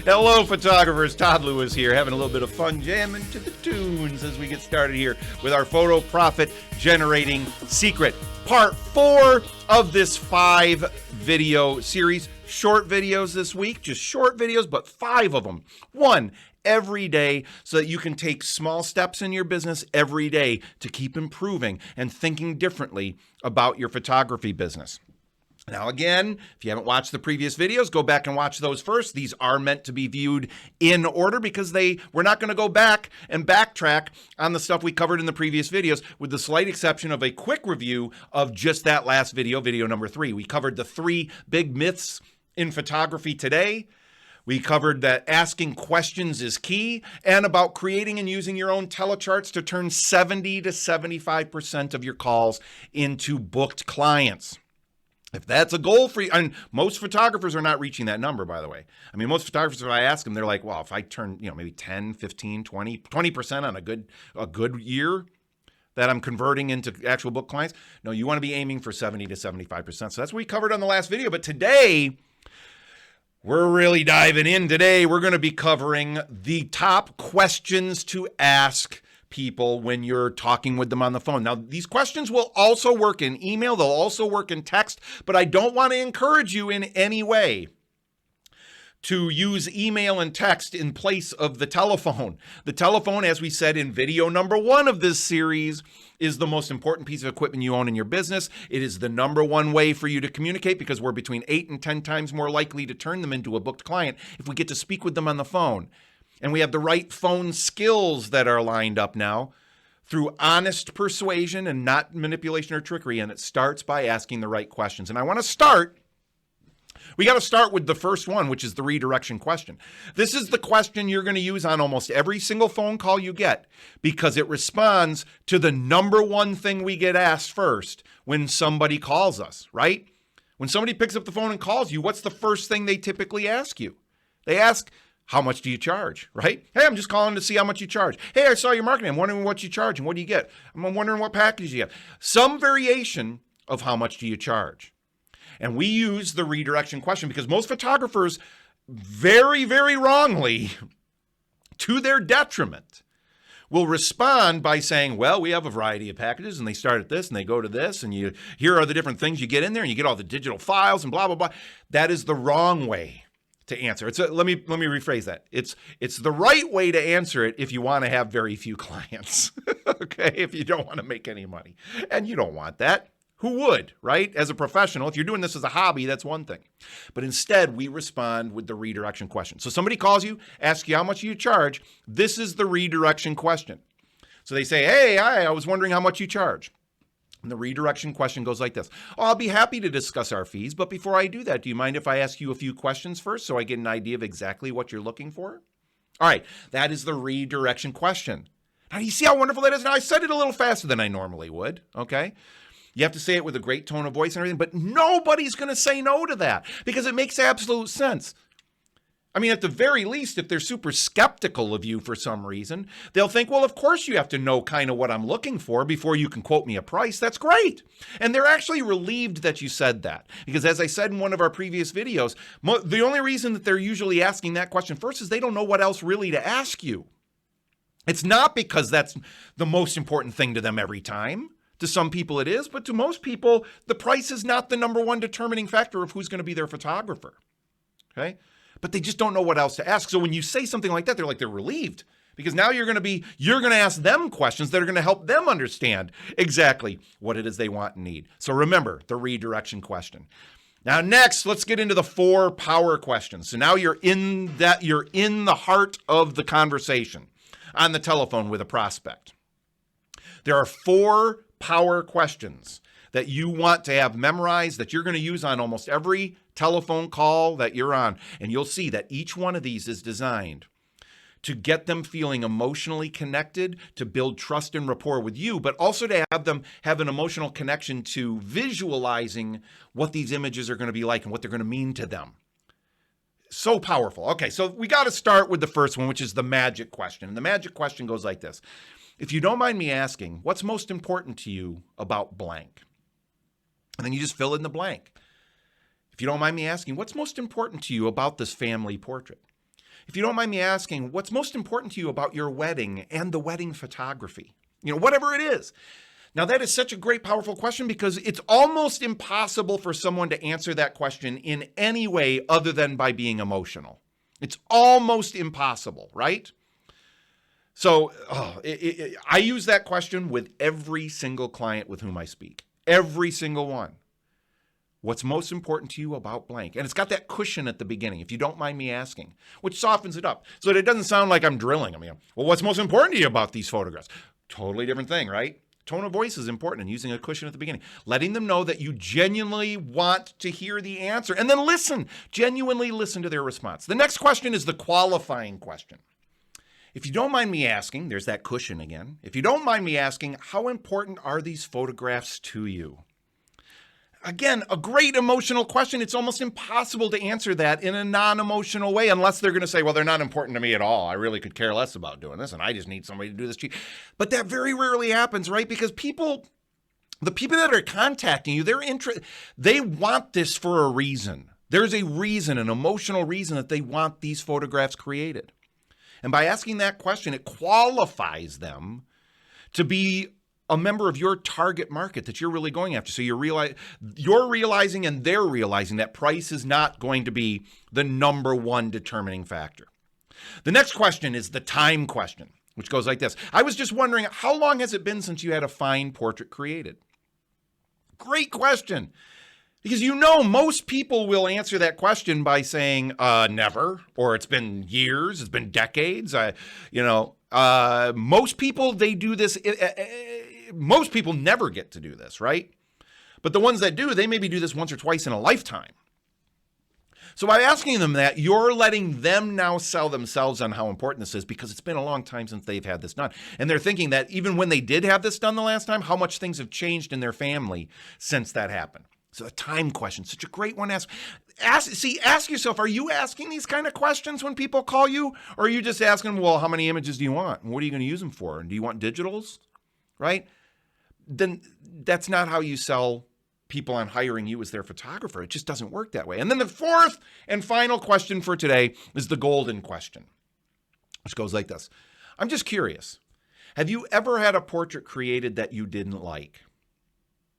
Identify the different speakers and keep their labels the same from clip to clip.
Speaker 1: Hello, photographers. Todd Lewis here, having a little bit of fun jamming to the tunes as we get started here with our photo profit generating secret. Part 4 of this 5-video series. Short videos this week, just short videos, but 5 of them. One every day, so that you can take small steps in your business every day to keep improving and thinking differently about your photography business. Now, again, if you haven't watched the previous videos, go back and watch those first. These are meant to be viewed in order because we're not going to go back and backtrack on the stuff we covered in the previous videos, with the slight exception of a quick review of just that last video, video number 3. We covered the 3 big myths in photography today. We covered that asking questions is key, and about creating and using your own telecharts to turn 70 to 75% of your calls into booked clients. If that's a goal for you, and most photographers are not reaching that number, by the way. I mean, most photographers, when I ask them, they're like, well, if I turn, maybe 10, 15, 20% on a good year that I'm converting into actual book clients. No, you want to be aiming for 70 to 75%. So that's what we covered on the last video. But today, we're really diving in. Today, we're going to be covering the top questions to ask people when you're talking with them on the phone. Now, these questions will also work in email. They'll also work in text, but I don't want to encourage you in any way to use email and text in place of the telephone. The telephone, as we said in video number 1 of this series, is the most important piece of equipment you own in your business. It is the number 1 way for you to communicate, because we're between 8 and 10 times more likely to turn them into a booked client if we get to speak with them on the phone. And we have the right phone skills that are lined up now through honest persuasion and not manipulation or trickery. And it starts by asking the right questions. And I want to start, we got to start with the first one, which is the redirection question. This is the question you're going to use on almost every single phone call you get, because it responds to the number 1 thing we get asked first when somebody calls us, right? When somebody picks up the phone and calls you, what's the first thing they typically ask you? They ask, how much do you charge, right? Hey, I'm just calling to see how much you charge. Hey, I saw your marketing. I'm wondering what you charge and what do you get? I'm wondering what package you have. Some variation of how much do you charge. And we use the redirection question because most photographers very, very wrongly, to their detriment, will respond by saying, well, we have a variety of packages and they start at this and they go to this and here are the different things you get in there and you get all the digital files and blah, blah, blah. That is the wrong way to answer. Let me rephrase that. It's the right way to answer it if you want to have very few clients, okay? If you don't want to make any money. And you don't want that. Who would, right? As a professional, if you're doing this as a hobby, that's one thing. But instead, we respond with the redirection question. So somebody calls you, asks you how much you charge. This is the redirection question. So they say, hey, hi, I was wondering how much you charge. And the redirection question goes like this. Oh, I'll be happy to discuss our fees, but before I do that, do you mind if I ask you a few questions first so I get an idea of exactly what you're looking for? All right, that is the redirection question. Now, you see how wonderful that is? Now, I said it a little faster than I normally would, okay? You have to say it with a great tone of voice and everything, but nobody's going to say no to that because it makes absolute sense. I mean, at the very least, if they're super skeptical of you for some reason, they'll think, well, of course you have to know kind of what I'm looking for before you can quote me a price. That's great. And they're actually relieved that you said that. Because as I said in one of our previous videos, the only reason that they're usually asking that question first is they don't know what else really to ask you. It's not because that's the most important thing to them every time. To some people it is, but to most people, the price is not the number 1 determining factor of who's going to be their photographer. Okay? But they just don't know what else to ask. So when you say something like that, they're relieved because now you're going to ask them questions that are going to help them understand exactly what it is they want and need. So remember the redirection question. Now, next, let's get into the 4 power questions. So now you're in the heart of the conversation on the telephone with a prospect. There are 4 power questions that you want to have memorized that you're going to use on almost every telephone call that you're on. And you'll see that each one of these is designed to get them feeling emotionally connected, to build trust and rapport with you, but also to have them have an emotional connection to visualizing what these images are going to be like and what they're going to mean to them. So powerful. Okay, so we got to start with the first one, which is the magic question. And the magic question goes like this. If you don't mind me asking, what's most important to you about blank? And then you just fill in the blank. If you don't mind me asking, what's most important to you about this family portrait? If you don't mind me asking, what's most important to you about your wedding and the wedding photography? Whatever it is. Now, that is such a great, powerful question because it's almost impossible for someone to answer that question in any way other than by being emotional. It's almost impossible, right? So I use that question with every single client with whom I speak. Every single one. What's most important to you about blank? And it's got that cushion at the beginning, if you don't mind me asking, which softens it up so that it doesn't sound like I'm drilling them. Well, what's most important to you about these photographs? Totally different thing, right? Tone of voice is important, and using a cushion at the beginning, letting them know that you genuinely want to hear the answer, and then genuinely listen to their response. The next question is the qualifying question. If you don't mind me asking, there's that cushion again. If you don't mind me asking, how important are these photographs to you? Again, a great emotional question. It's almost impossible to answer that in a non-emotional way unless they're going to say, well, they're not important to me at all. I really could care less about doing this, and I just need somebody to do this cheap. But that very rarely happens, right? Because the people that are contacting you, they want this for a reason. There's a reason, an emotional reason that they want these photographs created. And by asking that question, it qualifies them to be a member of your target market that you're really going after. So you're realizing and they're realizing that price is not going to be the number one determining factor. The next question is the time question, which goes like this. I was just wondering, how long has it been since you had a fine portrait created? Great question. Because most people will answer that question by saying never, or it's been years, it's been decades. Most people, they do this. Most people never get to do this, right? But the ones that do, they maybe do this once or twice in a lifetime. So by asking them that, you're letting them now sell themselves on how important this is because it's been a long time since they've had this done. And they're thinking that even when they did have this done the last time, how much things have changed in their family since that happened. So the time question, such a great one to ask. Ask yourself, are you asking these kind of questions when people call you? Or are you just asking, well, how many images do you want? And what are you going to use them for? And do you want digitals? Right? Then that's not how you sell people on hiring you as their photographer. It just doesn't work that way. And then the fourth and final question for today is the golden question, which goes like this. I'm just curious. Have you ever had a portrait created that you didn't like?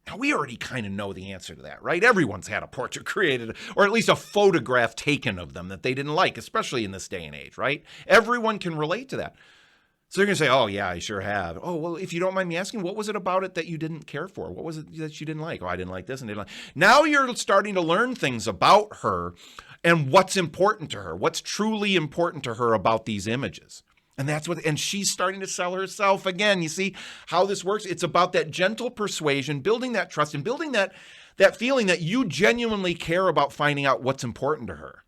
Speaker 1: Now, we already kind of know the answer to that, right? Everyone's had a portrait created, or at least a photograph taken of them that they didn't like, especially in this day and age, right? Everyone can relate to that. So they're going to say, oh, yeah, I sure have. Oh, well, if you don't mind me asking, what was it about it that you didn't care for? What was it that you didn't like? Oh, I didn't like this and didn't like. Now you're starting to learn things about her and what's important to her, what's truly important to her about these images. And she's starting to sell herself again. You see how this works? It's about that gentle persuasion, building that trust and building that feeling that you genuinely care about finding out what's important to her.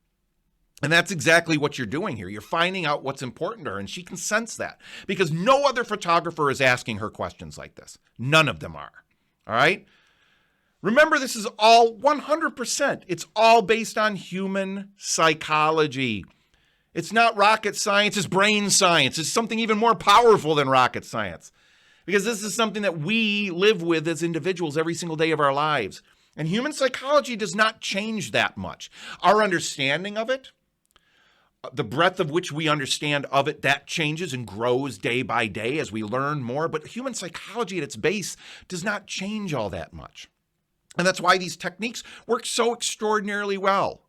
Speaker 1: And that's exactly what you're doing here. You're finding out what's important to her, and she can sense that because no other photographer is asking her questions like this. None of them are. All right? Remember, this is all 100%. It's all based on human psychology. It's not rocket science, it's brain science. It's something even more powerful than rocket science because this is something that we live with as individuals every single day of our lives. And human psychology does not change that much. Our understanding of it, the breadth of which we understand of it, that changes and grows day by day as we learn more. But human psychology at its base does not change all that much. And that's why these techniques work so extraordinarily well.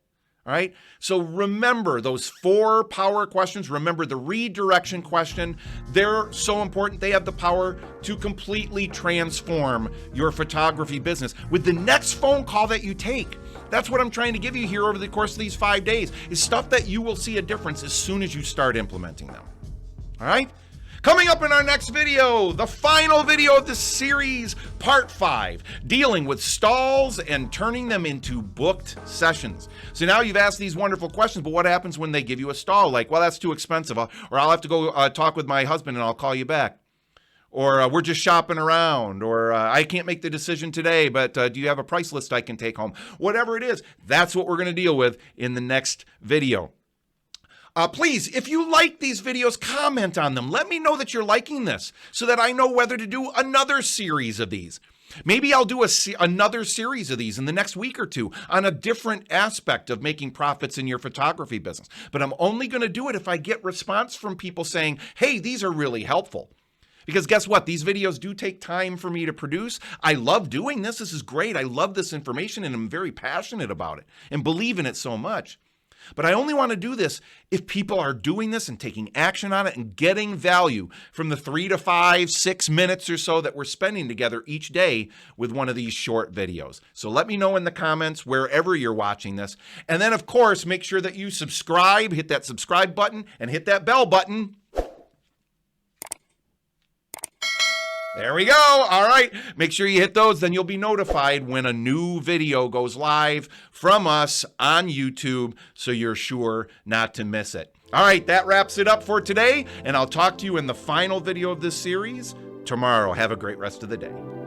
Speaker 1: All right. So remember those 4 power questions. Remember the redirection question. They're so important. They have the power to completely transform your photography business with the next phone call that you take. That's what I'm trying to give you here over the course of these 5 days is stuff that you will see a difference as soon as you start implementing them. All right. Coming up in our next video, the final video of this series, part 5, dealing with stalls and turning them into booked sessions. So now you've asked these wonderful questions, but what happens when they give you a stall? Like, well, that's too expensive, or I'll have to go talk with my husband and I'll call you back. Or we're just shopping around, or I can't make the decision today, but do you have a price list I can take home? Whatever it is, that's what we're going to deal with in the next video. Please, if you like these videos, comment on them. Let me know that you're liking this so that I know whether to do another series of these. Maybe I'll do another series of these in the next week or two on a different aspect of making profits in your photography business. But I'm only going to do it if I get response from people saying, hey, these are really helpful. Because guess what? These videos do take time for me to produce. I love doing this. This is great. I love this information and I'm very passionate about it and believe in it so much. But I only want to do this if people are doing this and taking action on it and getting value from the 3 to 5, 6 minutes or so that we're spending together each day with one of these short videos. So let me know in the comments wherever you're watching this. And then, of course, make sure that you subscribe, hit that subscribe button and hit that bell button. There we go. All right. Make sure you hit those. Then you'll be notified when a new video goes live from us on YouTube, so you're sure not to miss it. All right. That wraps it up for today. And I'll talk to you in the final video of this series tomorrow. Have a great rest of the day.